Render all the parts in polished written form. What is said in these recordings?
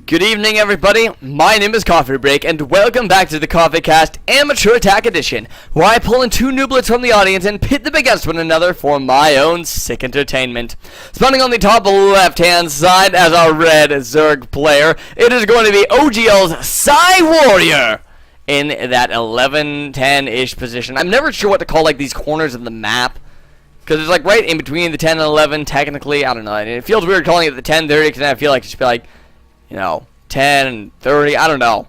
Good evening, everybody. My name is Coffee Break, and welcome back to the Coffee Cast Amateur Attack Edition, where I pull in two nooblets from the audience and pit them against one another for my own sick entertainment. Spawning on the top left-hand side as our red Zerg player, it is going to be OGL's PsyWarrior in that 11-10-ish position. I'm never sure what to call like these corners of the map, because it's like right in between the 10 and 11 technically. I don't know. It feels weird calling it the 10-30 because I feel like it should be like, you know, 10 and 30, I don't know.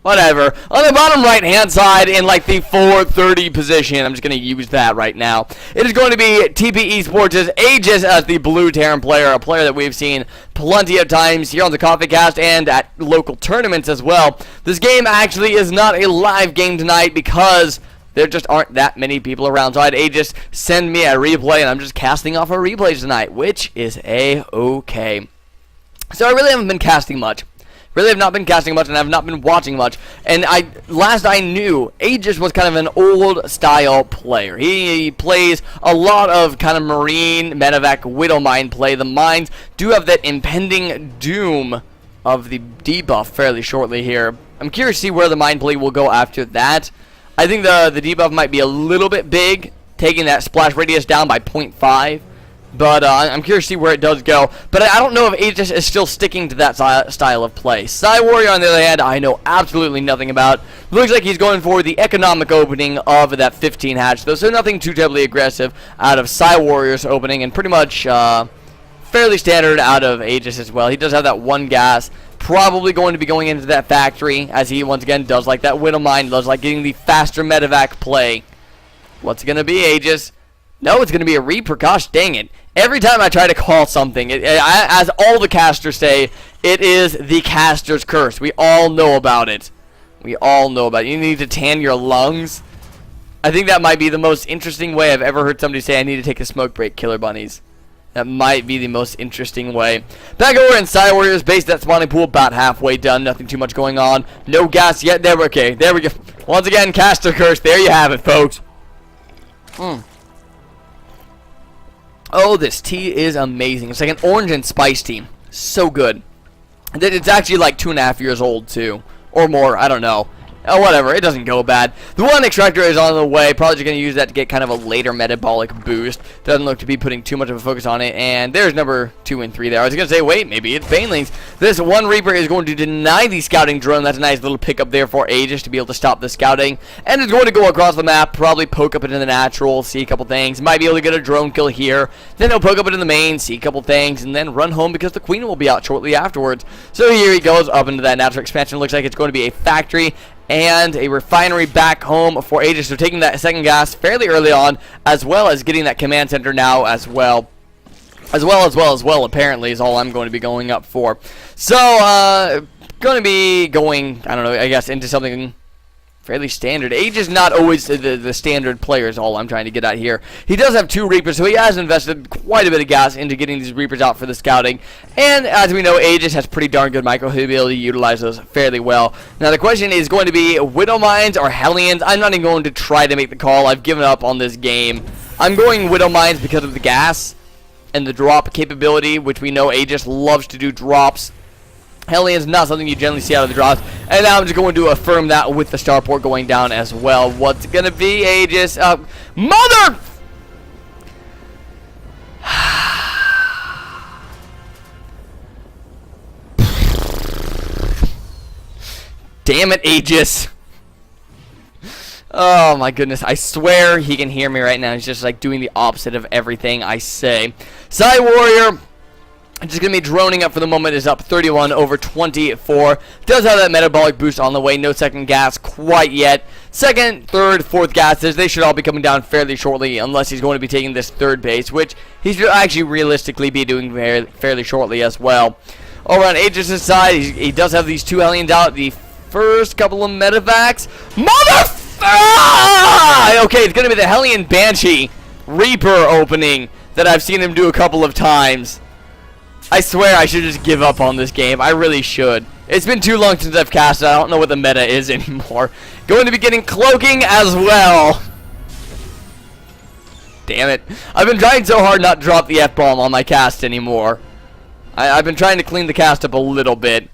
Whatever. On the bottom right-hand side in like the 430 position, I'm just going to use that right now. It is going to be TP Esports' Aegis as the blue Terran player, a player that we've seen plenty of times here on the Coffee Cast and at local tournaments as well. This game actually is not a live game tonight because there just aren't that many people around. So I had Aegis send me a replay, and I'm just casting off our replays tonight, which is A-okay. So I really haven't been casting much. Really have not been casting much, and I have not been watching much. And last I knew, Aegis was kind of an old style player. He plays a lot of kind of Marine, Medevac, Widow Mine play. The mines do have that impending doom of the debuff fairly shortly here. I'm curious to see where the mine play will go after that. I think the debuff might be a little bit big, taking that splash radius down by 0.5. But I'm curious to see where it does go. But I don't know if Aegis is still sticking to that style of play. PsyWarrior, on the other hand, I know absolutely nothing about. Looks like he's going for the economic opening of that 15 hatch, though, so nothing too terribly aggressive out of PsyWarrior's opening, and pretty much fairly standard out of Aegis as well. He does have that one gas. Probably going to be going into that factory, as he once again does like that Widow Mine, does like getting the faster medevac play. What's it going to be, Aegis? No, it's going to be a Reaper. Gosh dang it. Every time I try to call something, as all the casters say, it is the caster's curse. We all know about it. We all know about it. You need to tan your lungs. I think that might be the most interesting way I've ever heard somebody say I need to take a smoke break, Killer Bunnies. That might be the most interesting way. Back over in PsyWarrior's base, that spawning pool about halfway done. Nothing too much going on. No gas yet. There we go. Once again, caster curse. There you have it, folks. Oh, this tea is amazing. It's like an orange and spice tea. So good. It's actually like 2.5 years old, too. Or more, I don't know. Oh, whatever, it doesn't go bad. The one extractor is on the way. Probably just going to use that to get kind of a later metabolic boost. Doesn't look to be putting too much of a focus on it. And there's number 2 and 3 there. I was going to say, wait, maybe it's Banelings. This one Reaper is going to deny the scouting drone. That's a nice little pickup there for Aegis to be able to stop the scouting. And it's going to go across the map, probably poke up into the natural, see a couple things. Might be able to get a drone kill here. Then he'll poke up into the main, see a couple things, and then run home because the Queen will be out shortly afterwards. So here he goes up into that natural expansion. Looks like it's going to be a factory and a refinery back home for Aegis. So taking that second gas fairly early on, as well as getting that command center now as well. As well, apparently, is all I'm going to be going up for. So, going to be going, I don't know, I guess, into something fairly standard. Aegis not always the standard player is all I'm trying to get at here. He does have 2 Reapers, so he has invested quite a bit of gas into getting these Reapers out for the scouting. And as we know, Aegis has pretty darn good micro. He'll be able to utilize those fairly well. Now the question is going to be Widow Mines or Hellions. I'm not even going to try to make the call. I've given up on this game. I'm going Widow Mines because of the gas and the drop capability, which we know Aegis loves to do drops. Hellions, not something you generally see out of the drops. And now I'm just going to affirm that with the starport going down as well. What's going to be, Aegis? Mother! Damn it, Aegis. Oh my goodness, I swear he can hear me right now. He's just like doing the opposite of everything I say. PsyWarrior, just going to be droning up for the moment, is up 31 over 24. Does have that metabolic boost on the way. No second gas quite yet. Second, third, fourth gases, they should all be coming down fairly shortly, unless he's going to be taking this third base, which he should actually realistically be doing fairly shortly as well. Over on Aegis' side, he does have these 2 Hellions out. The first couple of medevacs. Okay, it's going to be the Hellion Banshee Reaper opening that I've seen him do a couple of times. I swear I should just give up on this game. I really should. It's been too long since I've casted. I don't know what the meta is anymore. Going to be getting cloaking as well. Damn it. I've been trying so hard not to drop the F-bomb on my cast anymore. I've been trying to clean the cast up a little bit.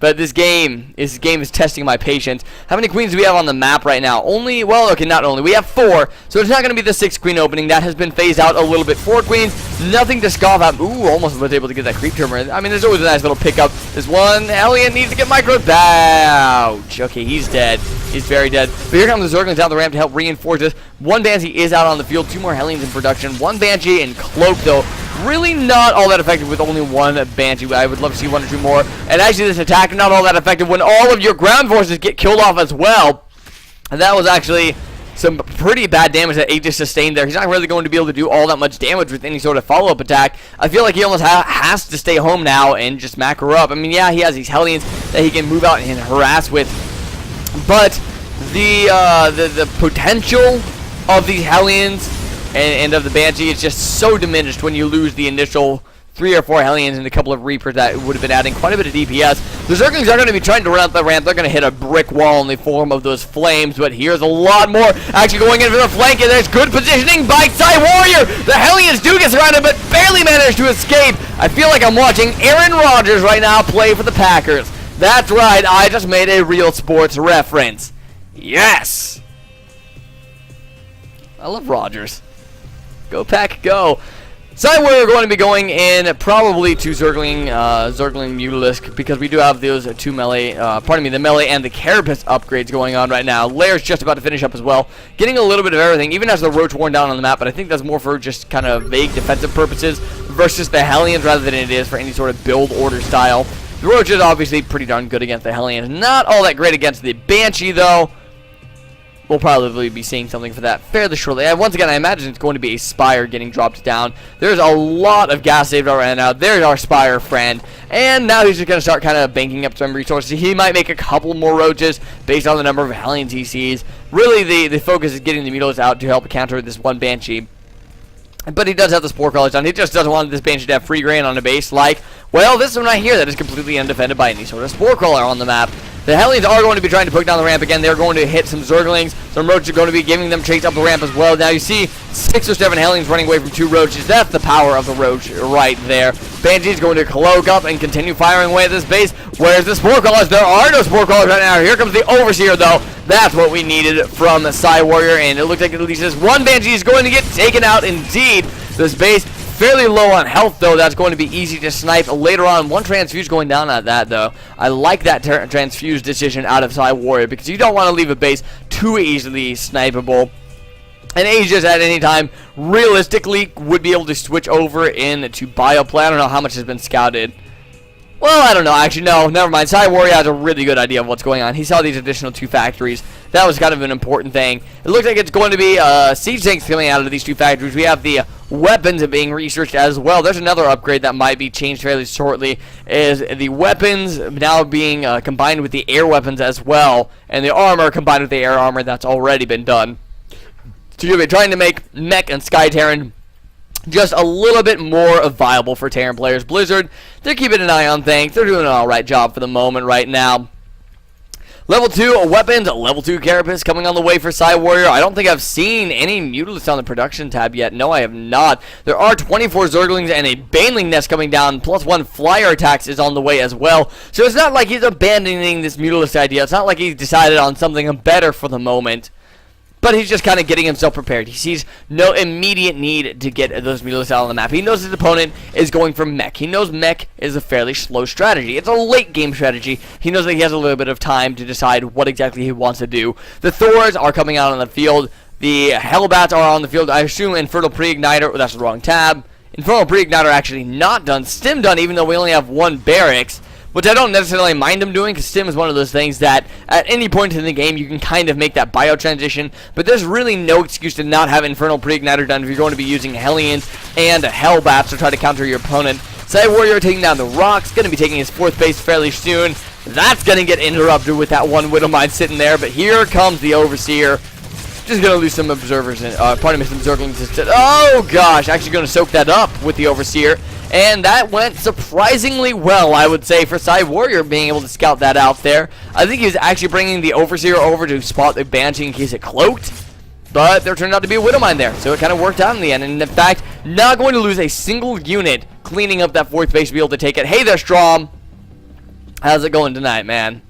But this game is testing my patience. How many queens do we have on the map right now? Only, well, okay, not only. We have 4, so it's not going to be the 6th queen opening. That has been phased out a little bit. 4 queens, nothing to scoff at. Ooh, almost was able to get that creep tumor. I mean, there's always a nice little pickup. There's one. Hellion needs to get micro. Ouch. Okay, he's dead. He's very dead. But here comes the Zerglings down the ramp to help reinforce this. 1 Banshee is out on the field. 2 more Hellions in production. 1 Banshee and Cloak, though. Really not all that effective with only 1 Banshee. I would love to see 1 or 2 more. And actually, this attack not all that effective when all of your ground forces get killed off as well. And that was actually some pretty bad damage that Aegis sustained there. He's not really going to be able to do all that much damage with any sort of follow-up attack. I feel like he almost has to stay home now and just macro up. I mean, yeah, he has these Hellions that he can move out and harass with. But the potential of these Hellions and of the Banshee is just so diminished when you lose the initial 3 or 4 Hellions and a couple of Reapers that would have been adding quite a bit of DPS. The Zerglings are going to be trying to run up the ramp. They're going to hit a brick wall in the form of those flames, but here's a lot more actually going in for the flank, and there's good positioning by PsyWarrior. The Hellions do get surrounded, but barely manage to escape. I feel like I'm watching Aaron Rodgers right now play for the Packers. That's right, I just made a real sports reference. Yes! I love Rodgers. Go Pack, go. PsyWarrior going to be going in probably to Zergling Mutalisk, because we do have those 2 melee, the melee and the Carapace upgrades going on right now. Lair's just about to finish up as well, getting a little bit of everything, even as the Roach worn down on the map, but I think that's more for just kind of vague defensive purposes versus the Hellions rather than it is for any sort of build order style. The Roach is obviously pretty darn good against the Hellions. Not all that great against the Banshee, though. We'll probably be seeing something for that fairly shortly. And once again, I imagine it's going to be a Spire getting dropped down. There's a lot of gas saved out right now. There's our Spire friend. And now he's just going to start kind of banking up some resources. He might make a couple more Roaches based on the number of Hellions he sees. Really, the focus is getting the Mutals out to help counter this 1 Banshee. But he does have the Spore Crawlers down. He just doesn't want this Banshee to have free grain on a base like, well, this one right here that is completely undefended by any sort of Spore Crawler on the map. The Hellions are going to be trying to poke down the ramp again. They're going to hit some Zerglings. Some Roaches are going to be giving them chase up the ramp as well. Now you see 6 or 7 Hellions running away from 2 Roaches. That's the power of the Roach right there. Banshee's going to cloak up and continue firing away at this base. Where's the Spore Crawlers? There are no Spore Crawlers right now. Here comes the Overseer, though. That's what we needed from PsyWarrior, and it looks like at least this 1 Banshee is going to get taken out indeed. This base fairly low on health, though. That's going to be easy to snipe later on. 1 Transfuse going down at that, though. I like that Transfuse decision out of PsyWarrior, because you don't want to leave a base too easily snipeable. And Aegis at any time realistically would be able to switch over into Bioplay. I don't know how much has been scouted. Well, I don't know. Actually, no, never mind. PsyWarrior has a really good idea of what's going on. He saw these additional 2 factories. That was kind of an important thing. It looks like it's going to be siege tanks coming out of these 2 factories. We have the weapons being researched as well. There's another upgrade that might be changed fairly shortly, is the weapons now being combined with the air weapons as well, and the armor combined with the air armor. That's already been done. So you'll be trying to make Mech and Sky Terran just a little bit more viable for Terran players. Blizzard, they're keeping an eye on things. They're doing an alright job for the moment right now. Level 2 weapons, level 2 Carapace coming on the way for PsyWarrior. I don't think I've seen any Mutalists on the production tab yet. No, I have not. There are 24 Zerglings and a Baneling nest coming down, plus 1 Flyer attacks is on the way as well. So it's not like he's abandoning this Mutalist idea. It's not like he's decided on something better for the moment. But he's just kind of getting himself prepared. He sees no immediate need to get those Mutalists out on the map. He knows his opponent is going for Mech. He knows Mech is a fairly slow strategy. It's a late game strategy. He knows that he has a little bit of time to decide what exactly he wants to do. The Thors are coming out on the field. The Hellbats are on the field. I assume Infernal Pre-Igniter. Oh, that's the wrong tab. Infernal Pre-Igniter actually not done. Stim done, even though we only have 1 barracks. Which I don't necessarily mind him doing, because Stim is one of those things that at any point in the game you can kind of make that bio transition, but there's really no excuse to not have Infernal Pre-Igniter done if you're going to be using Hellions and Hellbats to try to counter your opponent. PsyWarrior taking down the rocks, going to be taking his 4th base fairly soon. That's going to get interrupted with that 1 Widowmine sitting there, but here comes the Overseer. Just going to lose some observers, and pardon me, some Zerglings instead. Oh gosh, actually going to soak that up with the Overseer. And that went surprisingly well, I would say, for PsyWarrior being able to scout that out there. I think he was actually bringing the Overseer over to spot the Banshee in case it cloaked. But there turned out to be a Widowmine there, so it kind of worked out in the end. And in fact, not going to lose a single unit cleaning up that 4th base to be able to take it. Hey there, Strom. How's it going tonight, man?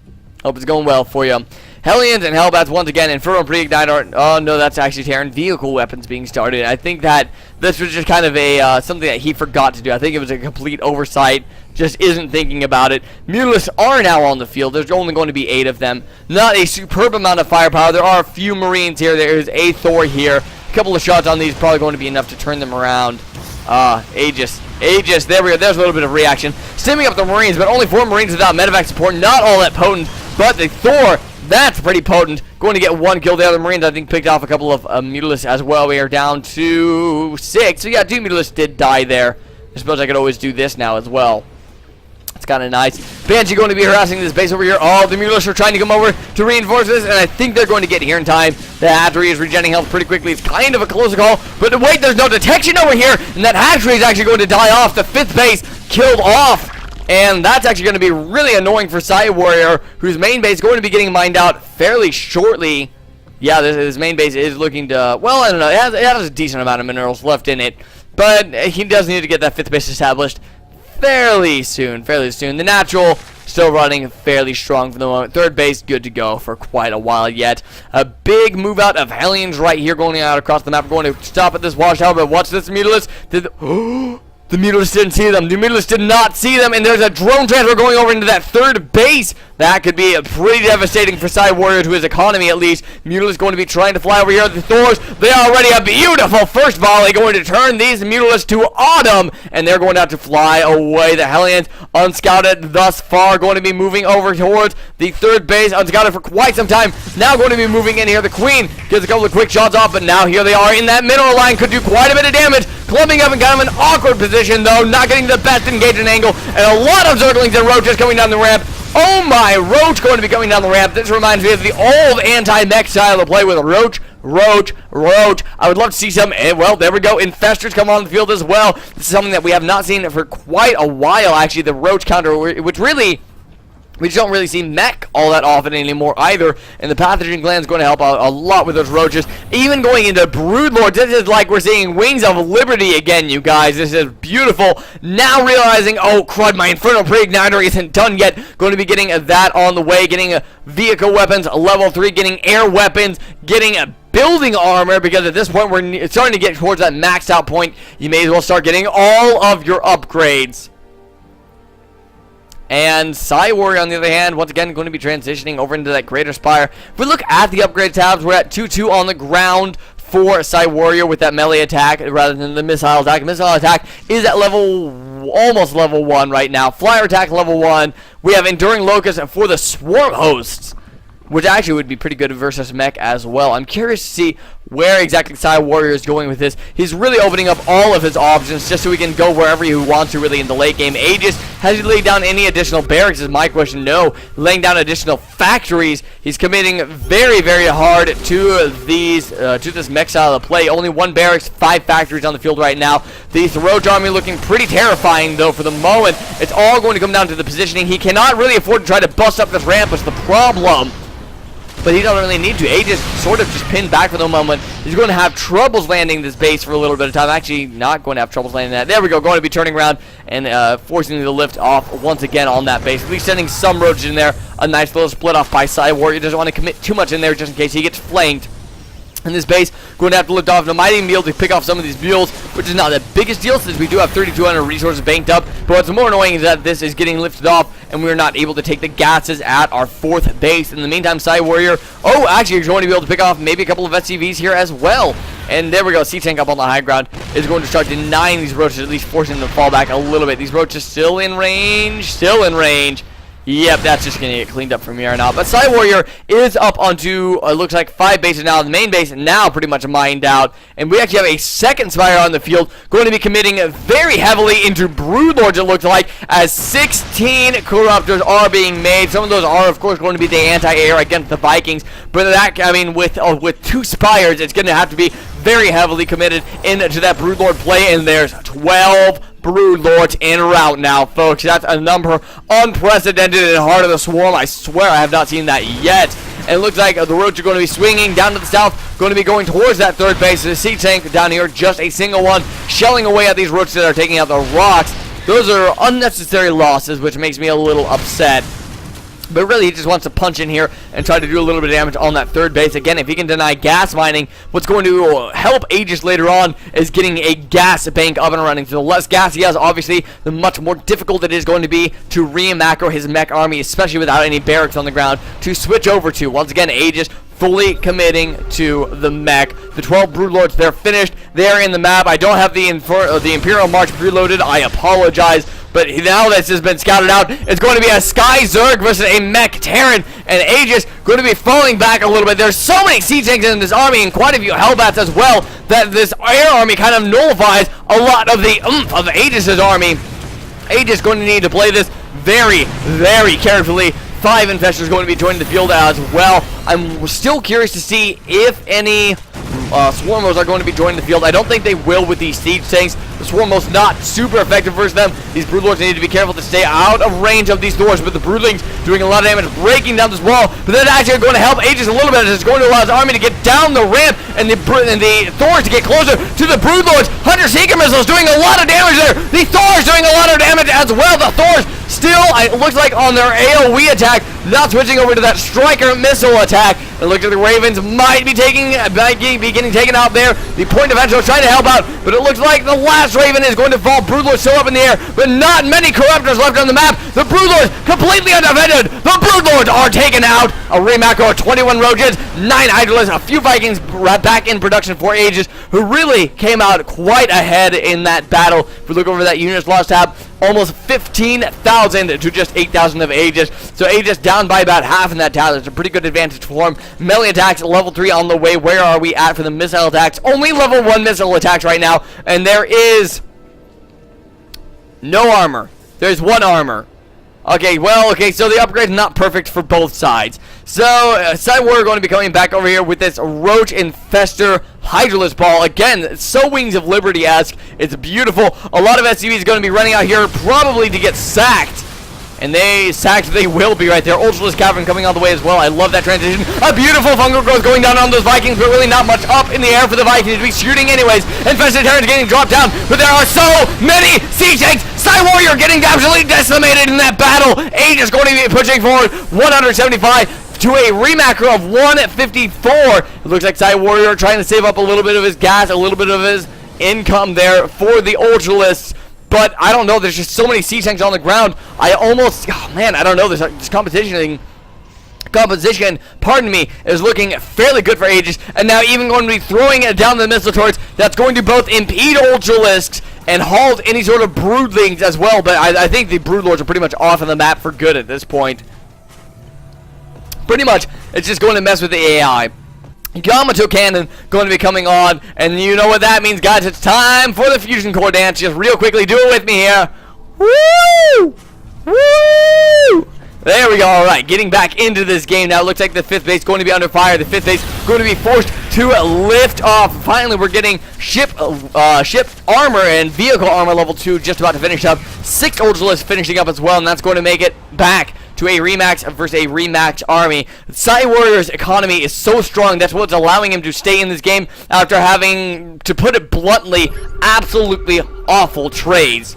Hope it's going well for you. Hellions and Hellbats once again. Inferno Pre-Ignite are... Oh, no, that's actually Terran vehicle weapons being started. I think that this was just kind of a something that he forgot to do. I think it was a complete oversight. Just isn't thinking about it. Mutalisks are now on the field. There's only going to be 8 of them. Not a superb amount of firepower. There are a few Marines here. There is a Thor here. A couple of shots on these probably going to be enough to turn them around. Aegis, there we go. There's a little bit of reaction. Stemming up the Marines, but only 4 Marines without medevac support. Not all that potent, but the Thor, that's pretty potent. Going to get 1 kill. The other Marines, I think, picked off a couple of Mutalisks as well. We are down to 6. So, yeah, 2 Mutalisks did die there. I suppose I could always do this now as well. It's kind of nice. Banshee going to be harassing this base over here. Oh, the Mutalisks are trying to come over to reinforce this, and I think they're going to get here in time. The hatchery is regenerating health pretty quickly. It's kind of a close call, but wait, there's no detection over here, and that hatchery is actually going to die off. The 5th base killed off, and that's actually going to be really annoying for PsyWarrior, whose main base is going to be getting mined out fairly shortly. Yeah, his main base is looking to, well, I don't know. It has a decent amount of minerals left in it, but he does need to get that 5th base established fairly soon. The natural still running fairly strong for the moment. 3rd base good to go for quite a while yet. A big move out of Hellions right here going out across the map. We're going to stop at this watchtower, but watch this Mutalisk. The Mutalisks didn't see them. The Mutalisks did not see them, and there's a drone transfer going over into that 3rd base. That could be pretty devastating for PsyWarrior, to his economy at least. Mutalisks going to be trying to fly over here. The Thors, they are already a beautiful first volley, going to turn these Mutalisks to autumn, and they're going to have to fly away. The Hellions, unscouted thus far, going to be moving over towards the 3rd base, unscouted for quite some time. Now going to be moving in here. The Queen gets a couple of quick shots off, but now here they are in that mineral line. Could do quite a bit of damage. Clumping up in kind of an awkward position, though, not getting the best engagement angle, and a lot of Zerglings and Roaches coming down the ramp. Oh my, Roach going to be coming down the ramp. This reminds me of the old anti-mech style of play with Roach. I would love to see some, well, there we go, Infestors come on the field as well. This is something that we have not seen for quite a while, actually, the Roach counter, which really... we just don't really see mech all that often anymore either, and the pathogen gland is going to help out a lot with those roaches. Even going into Broodlord, this is like we're seeing Wings of Liberty again, you guys. This is beautiful. Now realizing, oh crud, my Inferno Pre-Igniter isn't done yet. Going to be getting that on the way, getting vehicle weapons, level 3, getting air weapons, getting building armor, because at this point we're starting to get towards that maxed out point. You may as well start getting all of your upgrades. And PsyWarrior, on the other hand, once again, going to be transitioning over into that Greater Spire. If we look at the upgrade tabs, we're at 2-2 on the ground for PsyWarrior with that melee attack rather than the missile attack. Missile attack is at almost level 1 right now. Flyer attack level 1. We have Enduring Locust for the Swarm Hosts, which actually would be pretty good versus mech as well. I'm curious to see where exactly PsyWarrior is going with this. He's really opening up all of his options just so he can go wherever he wants to really in the late game. Aegis, has he laid down any additional barracks is my question. No. Laying down additional factories. He's committing very, very hard to these to this mech style of play. Only 1 barracks, 5 factories on the field right now. The Roach army looking pretty terrifying though for the moment. It's all going to come down to the positioning. He cannot really afford to try to bust up this ramp. It's the problem. But he doesn't really need to. Aegis sort of just pinned back for the moment. He's going to have troubles landing this base for a little bit of time. Actually, not going to have troubles landing that. There we go. Going to be turning around and forcing the lift off once again on that base. At least sending some roaches in there. A nice little split off by PsyWarrior. Doesn't want to commit too much in there just in case he gets flanked. In this base, going to have to lift off. And might even be able to pick off some of these mules, which is not the biggest deal since we do have 3,200 resources banked up. But what's more annoying is that this is getting lifted off and we're not able to take the gases at our 4th base. In the meantime, PsyWarrior, oh, actually, you're going to be able to pick off maybe a couple of SCVs here as well. And there we go, C-Tank up on the high ground is going to start denying these roaches, at least forcing them to fall back a little bit. These roaches still in range. Yep, that's just going to get cleaned up from here on out. But PsyWarrior is up onto, looks like 5 bases now. The main base now pretty much mined out. And we actually have a 2nd Spire on the field, going to be committing very heavily into Broodlords, it looks like, as 16 Corruptors are being made. Some of those are, of course, going to be the anti-air against the Vikings. But that, I mean, with 2 Spires, it's going to have to be very heavily committed into that Broodlord play. And there's 12 Broodlords en route now, folks. That's a number unprecedented in Heart of the Swarm. I swear I have not seen that yet. And it looks like the Roach are going to be swinging down to the south, going to be going towards that 3rd base. The C-Tank down here, just a single one, shelling away at these Roaches that are taking out the rocks. Those are unnecessary losses, which makes me a little upset. But really, he just wants to punch in here and try to do a little bit of damage on that third base. Again, if he can deny gas mining, what's going to help Aegis later on is getting a gas bank up and running. So the less gas he has, obviously, the much more difficult it is going to be to re-macro his mech army, especially without any barracks on the ground, to switch over to. Once again, Aegis fully committing to the mech. The 12 Broodlords, they're finished. They're in the map. I don't have the Imperial March preloaded. I apologize. But now this has been scouted out, it's going to be a Sky Zerg versus a Mech Terran, and Aegis going to be falling back a little bit. There's so many siege tanks in this army, and quite a few Hellbats as well, that this air army kind of nullifies a lot of the oomph of Aegis' army. Aegis going to need to play this very, very carefully. 5 Infestors going to be joining the field as well. I'm still curious to see if any Swarmos are going to be joining the field. I don't think they will with these siege tanks. The Swarmos not super effective versus them. These Broodlords need to be careful to stay out of range of these Thors, but the Broodlings doing a lot of damage, breaking down this wall. But that's actually going to help Aegis a little bit, as it's going to allow his army to get down the ramp and the Thors to get closer to the Broodlords. Hunter Seeker missiles doing a lot of damage there. The Thors doing a lot of damage as well. The Thors still, it looks like on their AoE attack, not switching over to that Striker missile attack. It looks like the Ravens might be getting taken out there. The Point Defensive is trying to help out, but it looks like the last Raven is going to fall. Broodlords still up in the air, but not many Corruptors left on the map. The Broodlords completely undefended. The Broodlords are taken out. A remacro of 21 Roaches, 9 Hydralisks, a few Vikings back in production for Aegis, who really came out quite ahead in that battle. If we look over that units lost tab, almost 15,000 to just 8,000 of Aegis. So Aegis down by about half in that tower. It's a pretty good advantage for him. Melee attacks level 3 on the way. Where are we at for the missile attacks? Only level 1 missile attacks right now, and there is no armor. There's 1 armor. Okay, well, so the upgrade is not perfect for both sides. So, PsyWarrior going to be coming back over here with this Roach Infestor Hydralisk Ball. Again, it's so Wings of Liberty-esque. It's beautiful. A lot of SCVs going to be running out here probably to get sacked. And they will be right there. Ultralisk Cavern coming all the way as well. I love that transition. A beautiful fungal growth going down on those Vikings, but really not much up in the air for the Vikings to be shooting anyways. Infested Terrans getting dropped down, but there are so many siege tanks. PsyWarrior getting absolutely decimated in that battle. Aegis going to be pushing forward 175 to a remacro of 154. It looks like PsyWarrior trying to save up a little bit of his gas, a little bit of his income there for the Ultralisks. But I don't know, there's just so many siege tanks on the ground. I don't know, this composition, pardon me, is looking fairly good for Aegis. And now even going to be throwing it down the missile turrets. That's going to both impede Ultralisks and halt any sort of Broodlings as well. But I think the Broodlords are pretty much off of the map for good at this point. Pretty much, it's just going to mess with the AI. Yamato Cannon going to be coming on, and you know what that means, guys. It's time for the Fusion Core dance. Just real quickly, do it with me here. Woo! Woo! There we go. All right, getting back into this game now. It looks like the 5th base going to be under fire. The 5th base going to be forced to lift off. Finally, we're getting ship armor and vehicle armor level 2 just about to finish up. 6 Ultralisks finishing up as well, and that's going to make it back to a Remax versus a Remax army. PsyWarrior's economy is so strong, that's what's allowing him to stay in this game after having, to put it bluntly, absolutely awful trades.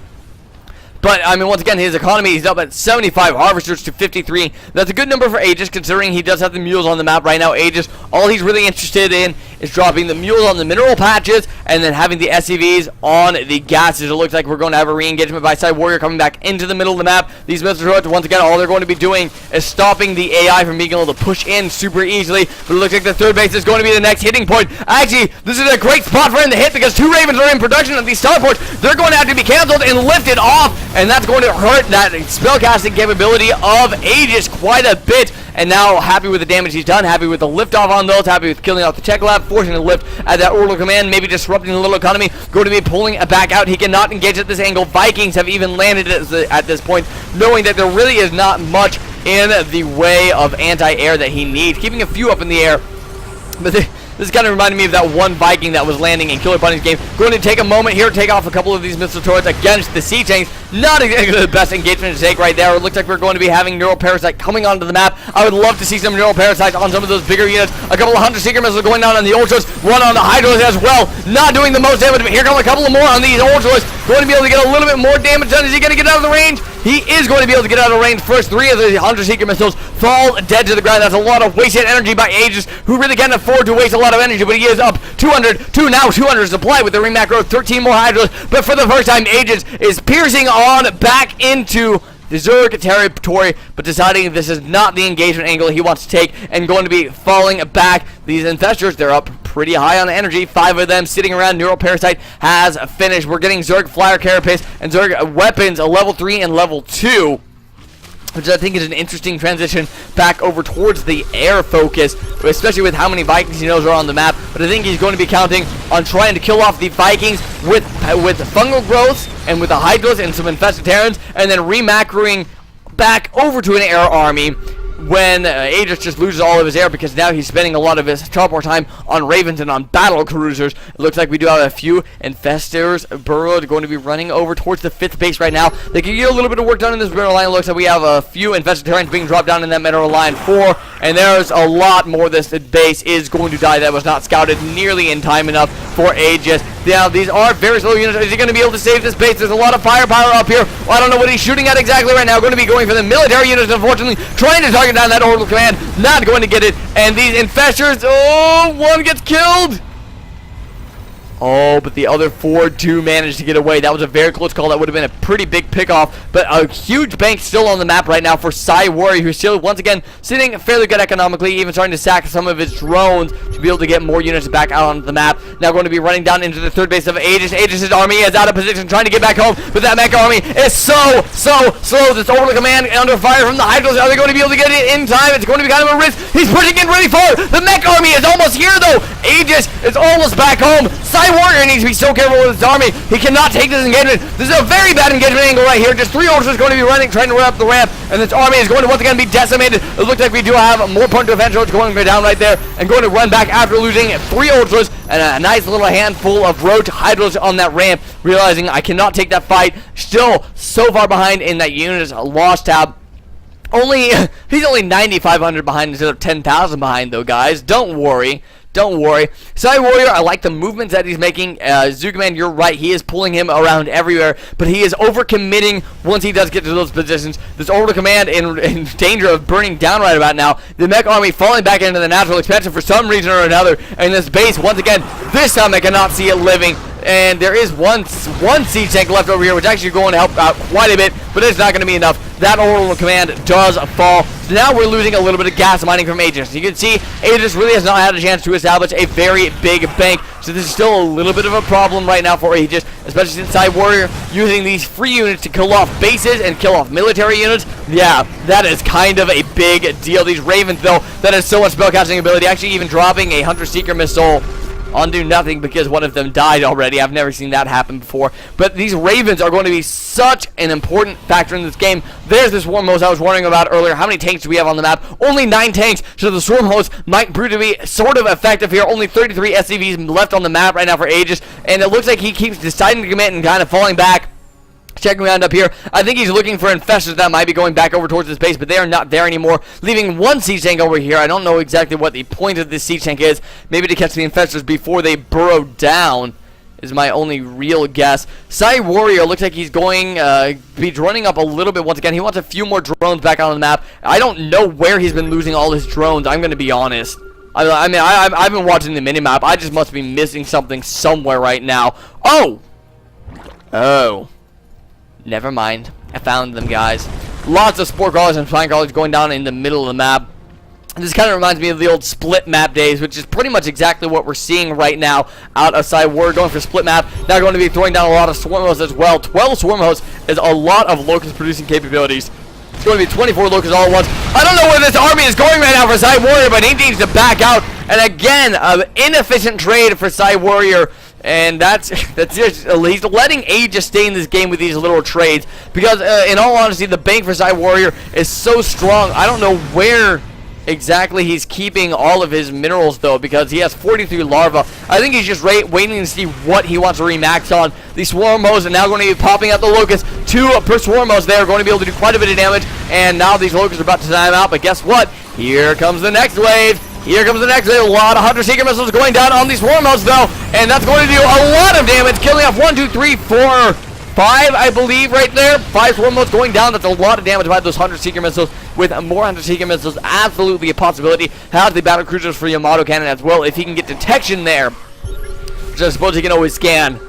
But, I mean, once again, his economy is up at 75 harvesters to 53. That's a good number for Aegis, considering he does have the mules on the map right now. Aegis, all he's really interested in is dropping the mules on the mineral patches and then having the SCVs on the gases. It looks like we're going to have a re-engagement by PsyWarrior coming back into the middle of the map. These missile turrets, once again, all they're going to be doing is stopping the AI from being able to push in super easily. But it looks like the 3rd base is going to be the next hitting point. Actually, this is a great spot for him to hit because 2 Ravens are in production at these starports. They're going to have to be canceled and lifted off, and that's going to hurt that spellcasting capability of Aegis quite a bit. And now, happy with the damage he's done, happy with the liftoff on those, happy with killing off the tech lab, forcing the lift at that orbital command, maybe disrupting the little economy, going to be pulling it back out. He cannot engage at this angle. Vikings have even landed at this point, knowing that there really is not much in the way of anti-air that he needs. Keeping a few up in the air, but this kind of reminded me of that one Viking that was landing in Killer Bunny's game. Going to take a moment here, take off a couple of these missile turrets against the siege tanks. Not exactly the best engagement to take right there. It looks like we're going to be having Neural Parasite coming onto the map. I would love to see some Neural Parasites on some of those bigger units. A couple of Hunter Seeker missiles going down on the Ultras. One on the Hydras as well. Not doing the most damage, but here come a couple of more on these Ultras. Going to be able to get a little bit more damage done. Is he going to get out of the range? He is going to be able to get out of range first. 3 of the Hunter Seeker missiles fall dead to the ground. That's a lot of wasted energy by Aegis, who really can't afford to waste a lot of energy, but he is up 200 to now 200 supply with the ring macro, 13 more Hydras, but for the first time, Aegis is piercing on back into the Zerg territory, but deciding this is not the engagement angle he wants to take and going to be falling back. These infestors, they're up pretty high on energy. 5 of them sitting around. Neural Parasite has finished. We're getting Zerg Flyer Carapace and Zerg weapons, a level 3 and level 2. Which I think is an interesting transition back over towards the air focus, especially with how many Vikings he knows are on the map. But I think he's going to be counting on trying to kill off the Vikings with fungal growths and with the Hydras and some infested Terrans, and then remacroing back over to an air army when Aegis just loses all of his air, because now he's spending a lot of his teleport time on Ravens and on battle cruisers. It looks like we do have a few infestors burrowed, going to be running over towards the 5th base right now. They can get a little bit of work done in this mineral line. It looks like we have a few infested terrains being dropped down in that mineral line 4, and there's a lot more. This base is going to die. That was not scouted nearly in time enough for Aegis. Now, these are very slow units. Is he going to be able to save this base? There's a lot of firepower up here. Well, I don't know what he's shooting at exactly right now. Going to be going for the military units, unfortunately. Trying to target down that orbital command. Not going to get it. And these infestors, oh, one gets killed. Oh, but the other 4 do manage to get away. That was a very close call. That would have been a pretty big pickoff. But a huge bank still on the map right now for PsyWarrior, who's still, once again, sitting fairly good economically, even starting to sack some of his drones to be able to get more units back out on the map. Now going to be running down into the 3rd base of Aegis. Aegis' army is out of position, trying to get back home, but that mech army is so slow. This orbital command under fire from the Hydras. Are they going to be able to get it in time? It's going to be kind of a risk. He's pushing in really far. The mech army is almost here, though. Aegis is almost back home. PsyWarrior needs to be so careful with his army. He cannot take this engagement. This is a very bad engagement angle right here. Just 3 ultras going to be running, trying to run up the ramp, and this army is going to once again be decimated. It looks like we do have more point defense roads going down right there, and going to run back after losing 3 ultras and a nice little handful of roach Hydras on that ramp, realizing I cannot take that fight. Still so far behind in that unit's loss tab. He's only 9,500 behind instead of 10,000 behind, though, guys. Don't worry. Don't worry. PsyWarrior, I like the movements that he's making. Zugaman, you're right. He is pulling him around everywhere, but he is overcommitting once he does get to those positions. This orbital command in danger of burning down right about now. The mech army falling back into the natural expansion for some reason or another. And this base, once again, this time I cannot see it living. And there is one siege tank left over here, which is actually going to help out quite a bit, but it's not going to be enough. That orbital command does fall. So now we're losing a little bit of gas mining from Aegis. You can see Aegis really has not had a chance to establish a very big bank, so this is still a little bit of a problem right now for Aegis, especially since PsyWarrior using these free units to kill off bases and kill off military units. Yeah, that is kind of a big deal. These Ravens, though, that has so much spellcasting ability, actually even dropping a Hunter Seeker missile onto nothing because one of them died already. I've never seen that happen before. But these Ravens are going to be such an important factor in this game. There's this Swarm Host I was wondering about earlier. How many tanks do we have on the map? Only 9 tanks, so the Swarm Host might prove to be sort of effective here. Only 33 SCVs left on the map right now for Aegis, and it looks like he keeps deciding to commit and kind of falling back. Checking around up here, I think he's looking for infestors that might be going back over towards his base, but they are not there anymore, leaving 1 siege tank over here. I don't know exactly what the point of this siege tank is. Maybe to catch the infestors before they burrow down is my only real guess. PsyWarrior looks like he's going be running up a little bit once again. He wants a few more drones back on the map. I don't know where he's been losing all his drones. I'm going to be honest. I mean, I've been watching the minimap. I just must be missing something somewhere right now. Oh! Never mind. I found them, guys. Lots of spore crawlers and flying crawlers going down in the middle of the map. This kind of reminds me of the old split map days, which is pretty much exactly what we're seeing right now out of PsyWarrior, going for split map. Now going to be throwing down a lot of Swarm Hosts as well. 12 Swarm Hosts is a lot of locust producing capabilities. It's going to be 24 locusts all at once. I don't know where this army is going right now for PsyWarrior, but he needs to back out. And again, an inefficient trade for PsyWarrior. And that's just, he's letting Aegis stay in this game with these little trades, because in all honesty, the bank for PsyWarrior is so strong. I don't know where exactly he's keeping all of his minerals, though, because he has 43 larvae. I think he's just waiting to see what he wants to remax on. These Swarm Hosts are now going to be popping out the locusts. 2 per Swarm Host. They're going to be able to do quite a bit of damage, and now these locusts are about to time out, but guess what? Here comes the next wave. Here comes the next wave. A lot of Hunter Seeker missiles going down on these Swarm Hosts, though, and that's going to do a lot of damage, killing off 1, 2, 3, 4, 5, I believe, right there. 5 swarm modes going down. That's a lot of damage by those Hunter Seeker missiles. With more Hunter Seeker missiles, absolutely a possibility. Has the battle cruisers for Yamato cannon as well. If he can get detection there, which I suppose he can always scan.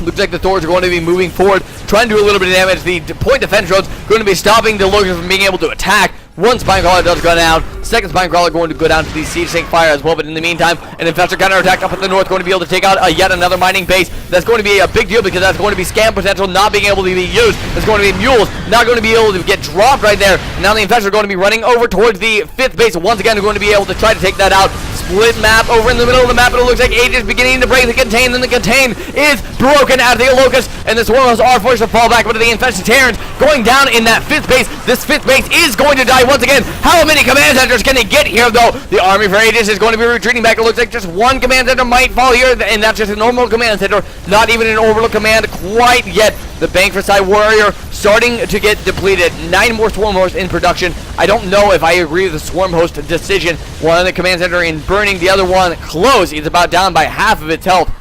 Looks like the Thors are going to be moving forward, trying to do a little bit of damage. The point defense drones going to be stopping the Logans from being able to attack. One Spine Crawler does go down. Second Spine Crawler going to go down to the Siege Tank fire as well. But in the meantime, an Infestor counterattack up at the north going to be able to take out yet another mining base. That's going to be a big deal because that's going to be scam potential not being able to be used. That's going to be mules not going to be able to get dropped right there. And now the Infestor are going to be running over towards the 5th base. Once again, they're going to be able to try to take that out. Split map over in the middle of the map, and it looks like Aegis beginning to break the contain, and the contain is broken out of the Locust, and the Swarmos are forced to fall back, but the Infested Terrans going down in that 5th base. This 5th base is going to die once again. How many command centers can they get here, though? The army for Aegis is going to be retreating back. It looks like just one command center might fall here, and that's just a normal command center, not even an orbital command quite yet. The bank for PsyWarrior starting to get depleted. 9 more Swarm Hosts in production. I don't know if I agree with the Swarm Host decision. One in the command center in burning, the other one close. He's about down by half of its health.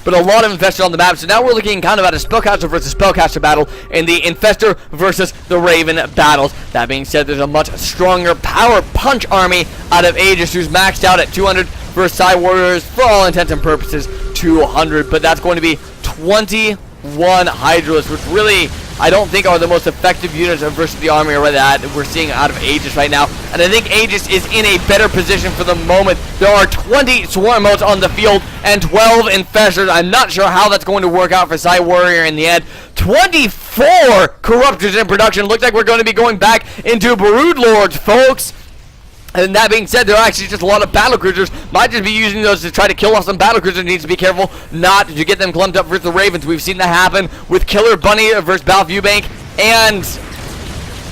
But a lot of Infestors on the map, so now we're looking kind of at a Spellcaster versus Spellcaster battle in the Infestor versus the Raven battles. That being said, there's a much stronger power punch army out of Aegis, who's maxed out at 200 versus PsyWarriors, for all intents and purposes, 200. But that's going to be 21 Hydras, which really I don't think are the most effective units versus the army that we're seeing out of Aegis right now. And I think Aegis is in a better position for the moment. There are 20 Swarm modes on the field and 12 Infestors. I'm not sure how that's going to work out for PsyWarrior in the end. 24 Corruptors in production. Looks like we're going to be going back into Broodlords, folks. And that being said, there are actually just a lot of battlecruisers. Might just be using those to try to kill off some battlecruisers. Needs to be careful not to get them clumped up versus the Ravens. We've seen that happen with Killer Bunny versus Balview Bank and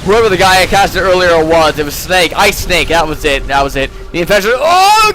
whoever the guy I casted earlier was. It was Snake. Ice Snake. That was it. That was it. The Infestors,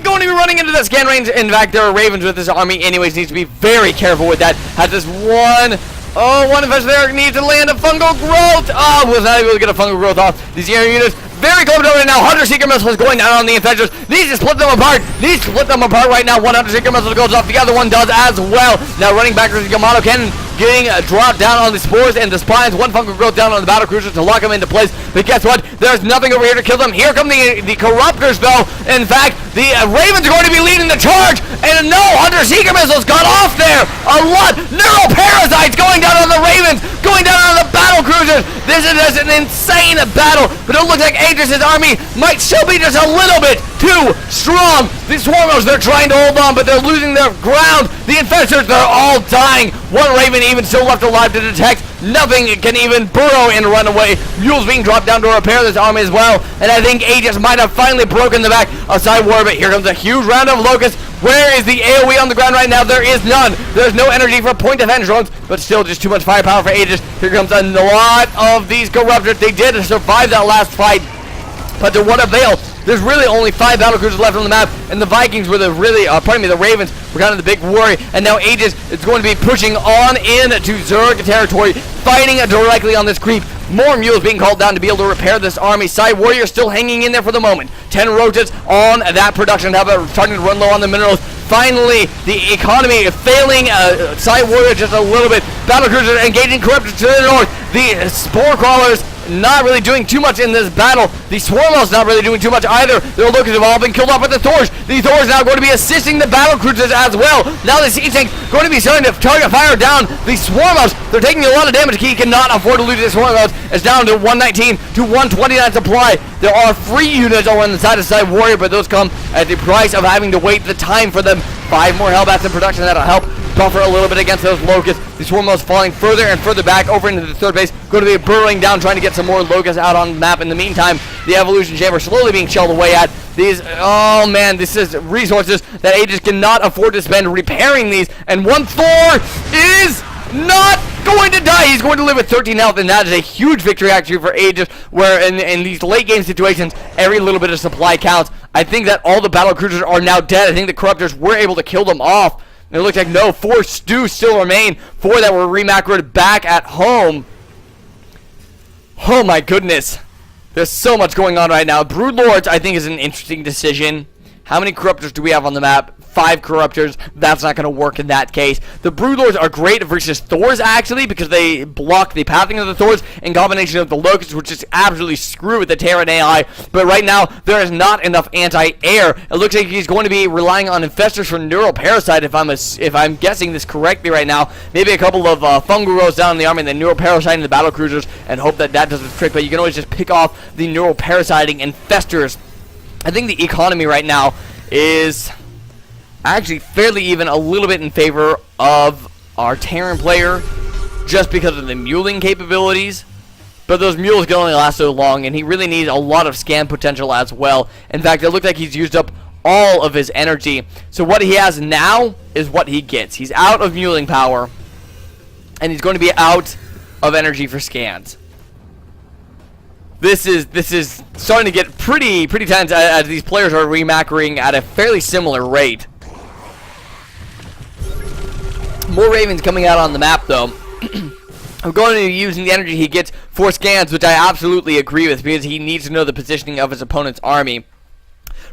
going to be running into the scan range. In fact, there are Ravens with this army anyways. Needs to be very careful with that. Has this one Infestor there. Needs to land a fungal growth. Was not able to get a fungal growth off. These air units very close right now. Hunter Seeker missiles going down on the Infestors. Needs to split them apart. Needs to split them apart right now. One Hunter Seeker missile goes off. The other one does as well. Now running back to the Yamato cannon, getting dropped down on the spores and the spines. One fungal growth down on the battle cruisers to lock them into place. But guess what? There's nothing over here to kill them. Here come the Corruptors, though. In fact, the Ravens are going to be leading the charge. And no Hunter Seeker missiles got off there. A lot. Neural parasites going down on the Ravens, going down on the battle cruisers. This is just an insane battle. But it looks like Aegis' army might still be just a little bit too strong. The Swarmos, they're trying to hold on, but they're losing their ground. The Infestors, they're all dying. One Raven even still left alive to detect. Nothing can even burrow and run away. Mules being dropped down to repair this army as well. And I think Aegis might have finally broken the back of PsyWarrior, but here comes a huge round of Locusts. Where is the AoE on the ground right now? There is none. There's no energy for point defense drones, but still just too much firepower for Aegis. Here comes a lot of these Corruptors. They did survive that last fight, but to what avail? There's really only 5 battlecruisers left on the map, and the Vikings were the Ravens were kind of the big worry, and now Aegis is going to be pushing on into Zerg territory, fighting directly on this creep. More mules being called down to be able to repair this army. PsyWarrior still hanging in there for the moment. 10 rotates on that production hub, starting to run low on the minerals. Finally, the economy failing PsyWarrior just a little bit. Battlecruisers engaging Corruptors to the north. The Spore Crawlers not really doing too much in this battle. The Swarmos not really doing too much either. Their Locusts have all been killed off with the Thors. The Thors now going to be assisting the battlecruisers as well. Now the Siege Tank going to be starting to target fire down the Swarmos. They're taking a lot of damage. He cannot afford to lose the Swarmos. It's down to 119 to 129 supply. There are free units over on the side of PsyWarrior, but those come at the price of having to wait the time for them. 5 more Hellbats in production that'll help buffer a little bit against those Locusts. The Swarmos falling further and further back over into the 3rd base. Going to be burrowing down, trying to get some more Locusts out on the map. In the meantime, the Evolution Chamber slowly being shelled away at. These, oh man, this is resources that Aegis cannot afford to spend repairing these. And one Thor is not going to die. He's going to live with 13 health, and that is a huge victory actually for Aegis, where in these late game situations, every little bit of supply counts. I think that all the battlecruisers are now dead. I think the Corruptors were able to kill them off. And it looks like no, 4 do still remain. 4 that were remacroed back at home. Oh my goodness. There's so much going on right now. Broodlords, I think, is an interesting decision. How many Corruptors do we have on the map? 5 Corruptors. That's not going to work in that case. The Broodlords are great versus Thors, actually, because they block the pathing of the Thors in combination with the Locusts, which is absolutely screw with the Terran AI. But right now, there is not enough anti-air. It looks like he's going to be relying on Infestors for Neural Parasite, if I'm guessing this correctly right now. Maybe a couple of Fungal Rolls down in the army and then Neural Parasite in the Battle Cruisers and hope that does the trick. But you can always just pick off the Neural Parasiting Infestors. I think the economy right now is actually fairly even, a little bit in favor of our Terran player just because of the muling capabilities. But those mules can only last so long, and he really needs a lot of scan potential as well. In fact, it looks like he's used up all of his energy. So what he has now is what he gets. He's out of muling power, and he's going to be out of energy for scans. This is starting to get pretty tense as these players are remacking at a fairly similar rate. More Ravens coming out on the map, though. I'm going to be using the energy he gets for scans, which I absolutely agree with, because he needs to know the positioning of his opponent's army.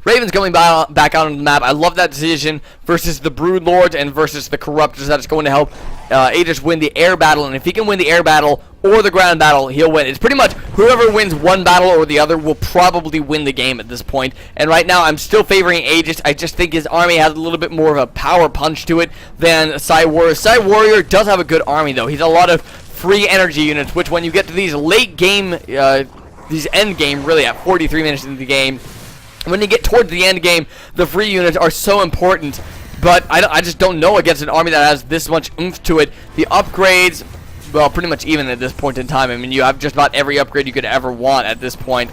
Ravens coming back out on the map. I love that decision versus the Broodlords and versus the Corruptors. That's going to help Aegis win the air battle. And if he can win the air battle or the ground battle, he'll win. It's pretty much whoever wins one battle or the other will probably win the game at this point. And right now, I'm still favoring Aegis. I just think his army has a little bit more of a power punch to it than PsyWarrior. PsyWarrior does have a good army, though. He's a lot of free energy units, which when you get to these late game, these end game, really at 43 minutes into the game, when you get towards the end game, the free units are so important. But I just don't know against an army that has this much oomph to it. The upgrades, well, pretty much even at this point in time. I mean, you have just about every upgrade you could ever want at this point.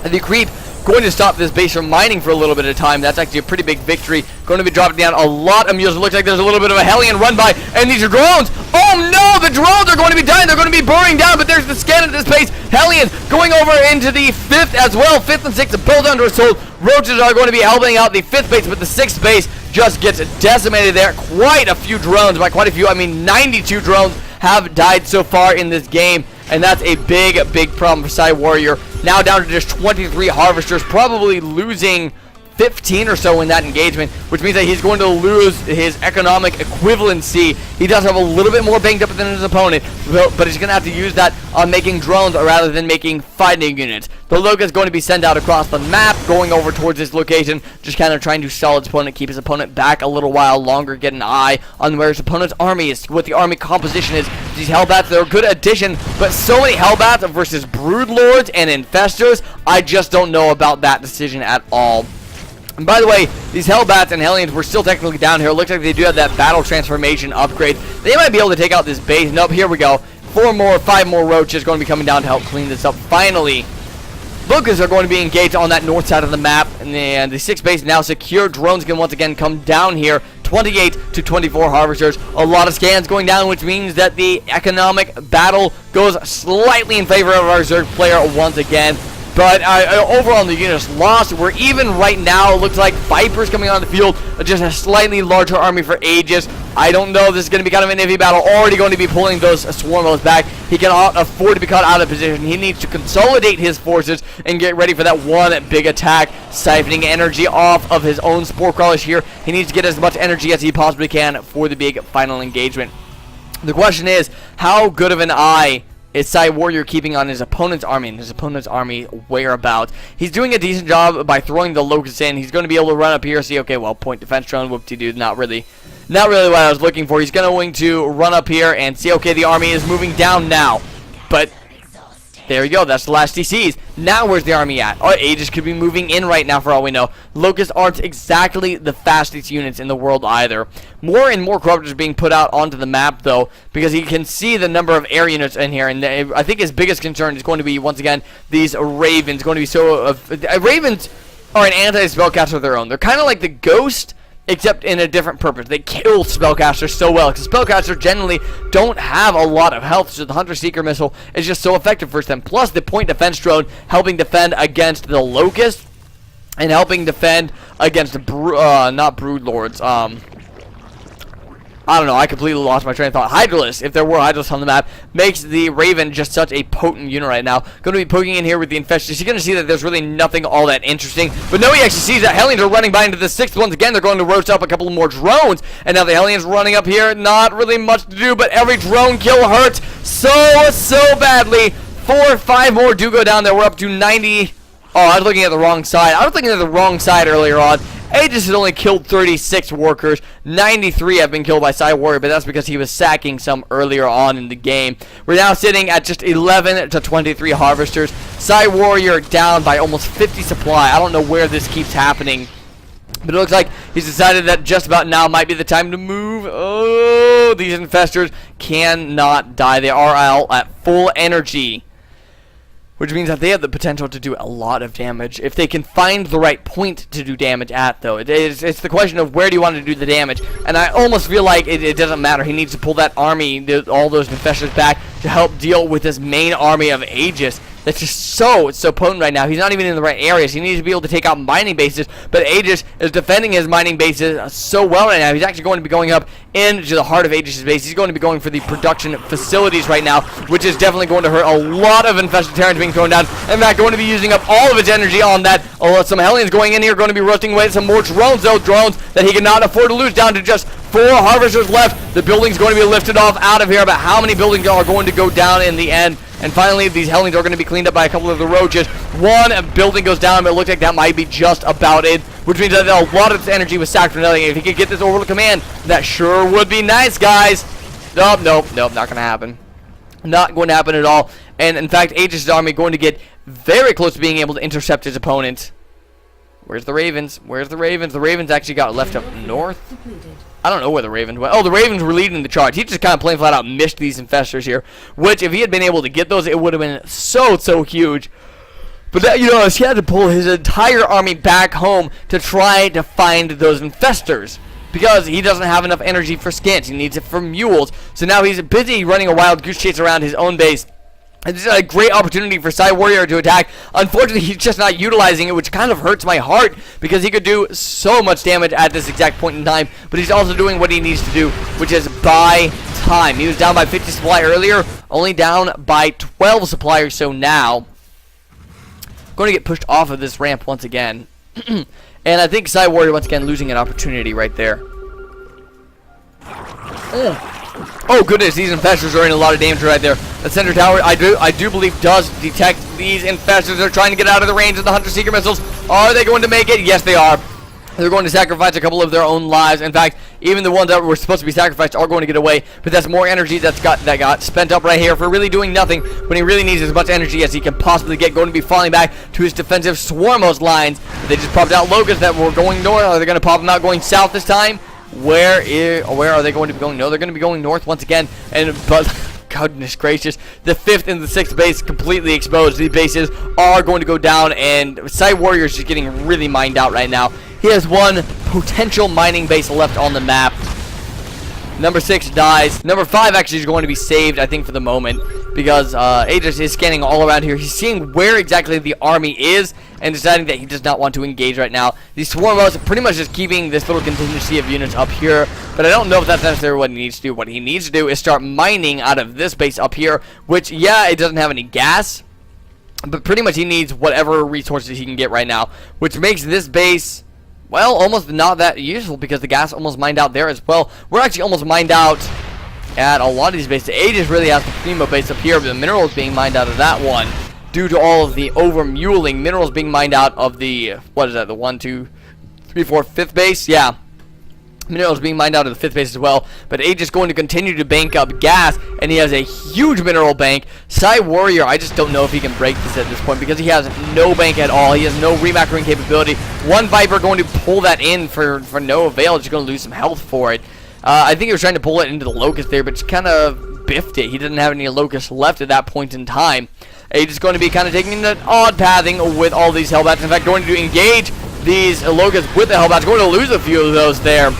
And the creep going to stop this base from mining for a little bit of time. That's actually a pretty big victory. Going to be dropping down a lot of mules. It looks like there's a little bit of a Hellion run by. And these are drones. Oh no, the drones are going to be dying. They're going to be burning down. But there's the scan at this base. Hellion going over into the 5th as well. 5th and 6th both under assault. Roaches are going to be helping out the 5th base, but the 6th base just gets decimated there. Quite a few drones. By quite a few, I mean 92 drones have died so far in this game. And that's a big problem for PsyWarrior. Now down to just 23 Harvesters, probably losing 15 or so in that engagement, which means that he's going to lose his economic equivalency. He does have a little bit more banged up than his opponent, but he's going to have to use that on making drones rather than making fighting units. The Locust is going to be sent out across the map, going over towards this location, just kind of trying to stall his opponent, keep his opponent back a little while longer, get an eye on where his opponent's army is, what the army composition is. These Hellbats, they're a good addition, but so many Hellbats versus Broodlords and Infestors, I just don't know about that decision at all. And by the way, these Hellbats and Hellions were still technically down here. It looks like they do have that battle transformation upgrade. They might be able to take out this base. Nope, here we go. 5 more roaches going to be coming down to help clean this up. Finally, Locusts are going to be engaged on that north side of the map. And the 6th base now secure. Drones can once again come down here. 28 to 24 Harvesters. A lot of scans going down, which means that the economic battle goes slightly in favor of our Zerg player once again. But overall, the units lost. We're even right now. It looks like Vipers coming on the field. Just a slightly larger army for Aegis. I don't know. This is going to be kind of an iffy battle. Already going to be pulling those Swarmos back. He cannot afford to be caught out of position. He needs to consolidate his forces and get ready for that one big attack, siphoning energy off of his own Spore Crawlers here. He needs to get as much energy as he possibly can for the big final engagement. The question is, how good of an eye is PsyWarrior keeping on his opponent's army and his opponent's army whereabouts? He's doing a decent job by throwing the Locusts in. He's going to be able to run up here, see, okay, well, point defense drone, whoop-de-doo, not really what I was looking for. He's going to run up here and see, okay, the army is moving down now. But there you go, that's the last DCs. Now where's the army at? Oh, Aegis could be moving in right now for all we know. Locusts aren't exactly the fastest units in the world either. More and more Corruptors being put out onto the map, though, because you can see the number of air units in here. And I think his biggest concern is going to be, once again, these Ravens. Going to be so... Ravens are an anti-spellcaster of their own. They're kind of like the Ghost, except in a different purpose. They kill spellcasters so well, because spellcasters generally don't have a lot of health, so the Hunter Seeker missile is just so effective for them. Plus the point defense drone helping defend against the Locust and helping defend against not Broodlords. I don't know, I completely lost my train of thought. Hydralisk, if there were Hydralisk on the map, makes the Raven just such a potent unit right now. Going to be poking in here with the Infestors. You're going to see that there's really nothing all that interesting. But no, he actually sees that. Hellions are running by into the 6th. Once again, they're going to roast up a couple more drones. And now the Hellions running up here. Not really much to do, but every drone kill hurts so badly. 4 or 5 more do go down there. We're up to 90. Oh, I was looking at the wrong side. I was looking at the wrong side earlier on. Aegis has only killed 36 workers. 93 have been killed by PsyWarrior, but that's because he was sacking some earlier on in the game. We're now sitting at just 11 to 23 harvesters. PsyWarrior down by almost 50 supply. I don't know where this keeps happening, but it looks like he's decided that just about now might be the time to move. Oh, these infestors cannot die. They are all at full energy, which means that they have the potential to do a lot of damage if they can find the right point to do damage at, though. It's the question of where do you want to do the damage, and I almost feel like it doesn't matter. He needs to pull that army, all those infestors back to help deal with this main army of Aegis. That's just so potent right now. He's not even in the right areas. He needs to be able to take out mining bases, but Aegis is defending his mining bases so well right now. He's actually going to be going up into the heart of Aegis' base. He's going to be going for the production facilities right now, which is definitely going to hurt a lot of infested Terrans being thrown down. In fact, going to be using up all of its energy on that. Some Hellions going in here, going to be roasting away some more drones, though. Drones that he cannot afford to lose, down to just 4 harvesters left. The building's going to be lifted off out of here, but how many buildings are going to go down in the end? And finally, these Hellions are going to be cleaned up by a couple of the roaches. One building goes down, but it looks like that might be just about it, which means that a lot of its energy was sacked for nothing. If he could get this over to command, that sure would be nice, guys. Nope, not going to happen. Not going to happen at all. And in fact, Aegis' army going to get very close to being able to intercept his opponent. Where's the Ravens? Where's the Ravens? The Ravens actually got left up north. I don't know where the Ravens went. Oh, the Ravens were leading the charge. He just kind of plain flat out missed these infestors here, which if he had been able to get those, it would have been so huge. But that, you know, he had to pull his entire army back home to try to find those infestors, because he doesn't have enough energy for skins. He needs it for mules. So now he's busy running a wild goose chase around his own base. And this is a great opportunity for PsyWarrior to attack. Unfortunately, he's just not utilizing it, which kind of hurts my heart, because he could do so much damage at this exact point in time. But he's also doing what he needs to do, which is buy time. He was down by 50 supply earlier, only down by 12 supply or so now. Going to get pushed off of this ramp once again. And I think PsyWarrior once again losing an opportunity right there. Oh goodness, these infestors are in a lot of danger right there. The center tower, I do believe, does detect these infestors. They're trying to get out of the range of the Hunter Seeker missiles. Are they going to make it? Yes, they are. They're going to sacrifice a couple of their own lives. In fact, even the ones that were supposed to be sacrificed are going to get away. But that's more energy that got spent up right here for really doing nothing, when he really needs as much energy as he can possibly get. Going to be falling back to his defensive Swarmos lines. They just popped out Locusts that were going north. Are they going to pop them out going south this time? Where are they going to be going? No, they're going to be going north once again. But goodness gracious, the 5th and the 6th base completely exposed. These bases are going to go down, and PsyWarrior is just getting really mined out right now. He has one potential mining base left on the map. Number 6 dies. Number 5 actually is going to be saved, I think, for the moment, because Aegis is scanning all around here. He's seeing where exactly the army is and deciding that he does not want to engage right now. These Swarmos are pretty much just keeping this little contingency of units up here, but I don't know if that's necessarily what he needs to do. What he needs to do is start mining out of this base up here, which, yeah, it doesn't have any gas, but pretty much he needs whatever resources he can get right now, which makes this base, well, almost not that useful, because the gas almost mined out there as well. We're actually almost mined out at a lot of these bases. Aegis really has the primo base up here, but the minerals being mined out of that one due to all of the over-muling minerals being mined out of the, what is that, the 1, 2, 3, 4, 5th base? Yeah. Minerals being mined out of the 5th base as well, but Aegis going to continue to bank up gas, and he has a huge mineral bank. PsyWarrior, I just don't know if he can break this at this point, because he has no bank at all. He has no remacroing capability. One Viper going to pull that in for no avail. Just going to lose some health for it. I think he was trying to pull it into the Locust there, but just kind of biffed it. He didn't have any Locusts left at that point in time. Aegis going to be kind of taking an odd pathing with all these Hellbats. In fact, going to engage these Locusts with the Hellbats. Going to lose a few of those there.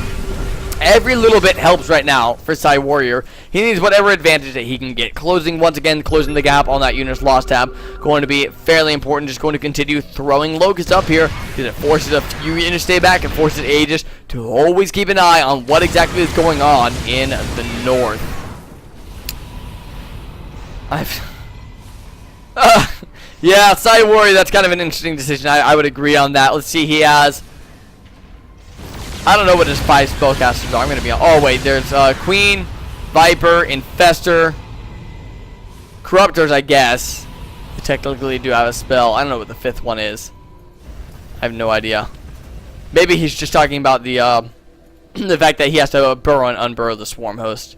Every little bit helps right now for PsyWarrior. He needs whatever advantage that he can get. Closing the gap on that unit's loss tab, going to be fairly important. Just going to continue throwing Locusts up here because it forces a few units to stay back and forces Aegis to always keep an eye on what exactly is going on in the north. Yeah, PsyWarrior, that's kind of an interesting decision. I would agree on that. Let's see, he has... I don't know what his 5 spellcasters are. I'm going to be on... Oh, wait. There's Queen, Viper, Infestor, Corruptors, I guess. They technically do have a spell. I don't know what the 5th one is. I have no idea. Maybe he's just talking about the the fact that he has to burrow and unburrow the Swarm Host.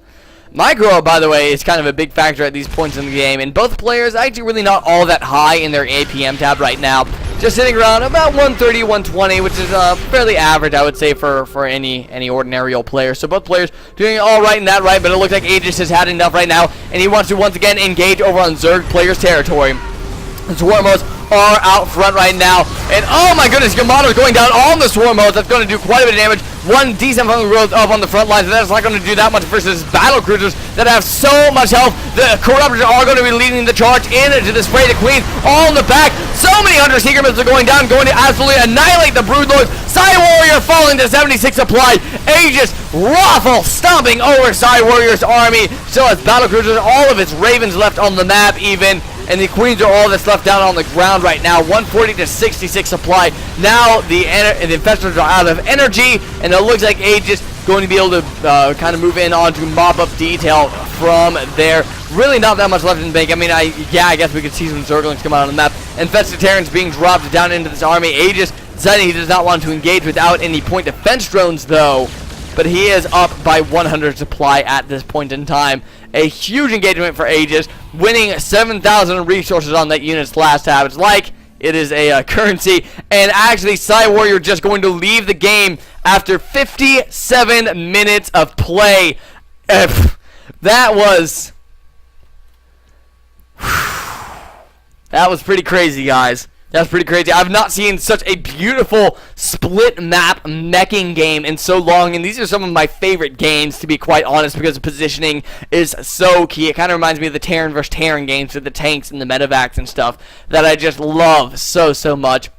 Micro, by the way, is kind of a big factor at these points in the game, and both players actually really not all that high in their APM tab right now. Just sitting around about 130, 120, which is fairly average, I would say, for any ordinary old player. So both players doing all right in that right, but it looks like Aegis has had enough right now, and he wants to once again engage over on Zerg players' territory. The Swarm Hosts are out front right now, and oh my goodness, Yamato's going down on the Swarm Hosts. That's going to do quite a bit of damage. One decent amount of growth up on the front lines, but that's not going to do that much versus battle cruisers that have so much health. The Corruptors are going to be leading the charge into the spray. The Queen all in the back. So many Hunter Seeker missiles are going down, going to absolutely annihilate the Broodlords. PsyWarrior falling to 76 supply. Aegis Raffle stomping over PsyWarrior's army. Still has battle cruisers, all of its Ravens left on the map even. And the Queens are all that's left down on the ground right now. 140 to 66 supply. Now the Infestors are out of energy, and it looks like Aegis going to be able to kind of move in onto mop-up detail from there. Really not that much left in the bank. I mean, I guess we could see some Zerglings come out on the map. Infested Terrans being dropped down into this army. Aegis deciding he does not want to engage without any point defense drones, though. But he is up by 100 supply at this point in time. A huge engagement for Aegis, winning 7,000 resources on that unit's last tab. It's like it is a currency. And actually, PsyWarrior just going to leave the game after 57 minutes of play. That was pretty crazy, guys. That's pretty crazy. I've not seen such a beautiful split map meching game in so long, and these are some of my favorite games, to be quite honest, because the positioning is so key. It kind of reminds me of the Terran vs. Terran games with the tanks and the medevacs and stuff that I just love so much.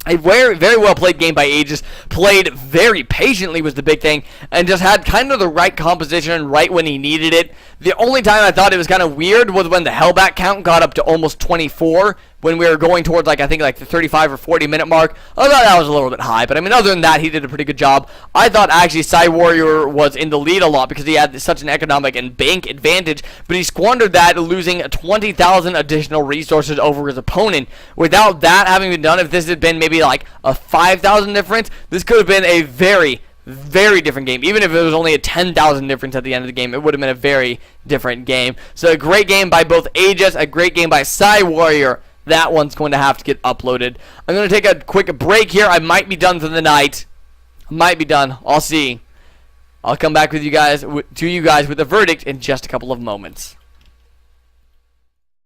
A very, very well played game by Aegis. Played very patiently was the big thing, and just had kind of the right composition right when he needed it. The only time I thought it was kind of weird was when the Hellbat count got up to almost 24 when we were going towards like the 35 or 40 minute mark. I thought that was a little bit high, but I mean, other than that, he did a pretty good job. I thought actually PsyWarrior was in the lead a lot because he had such an economic and bank advantage, but he squandered that, losing 20,000 additional resources over his opponent. Without that having been done, if this had been maybe like a 5,000 difference, this could have been a very different game. Even if it was only a 10,000 difference at the end of the game, it would have been a very different game. So a great game by both Aegis, a great game by PsyWarrior. That one's going to have to get uploaded. I'm going to take a quick break here. I might be done for the night. Might be done. I'll see. I'll come back with you guys with the verdict in just a couple of moments.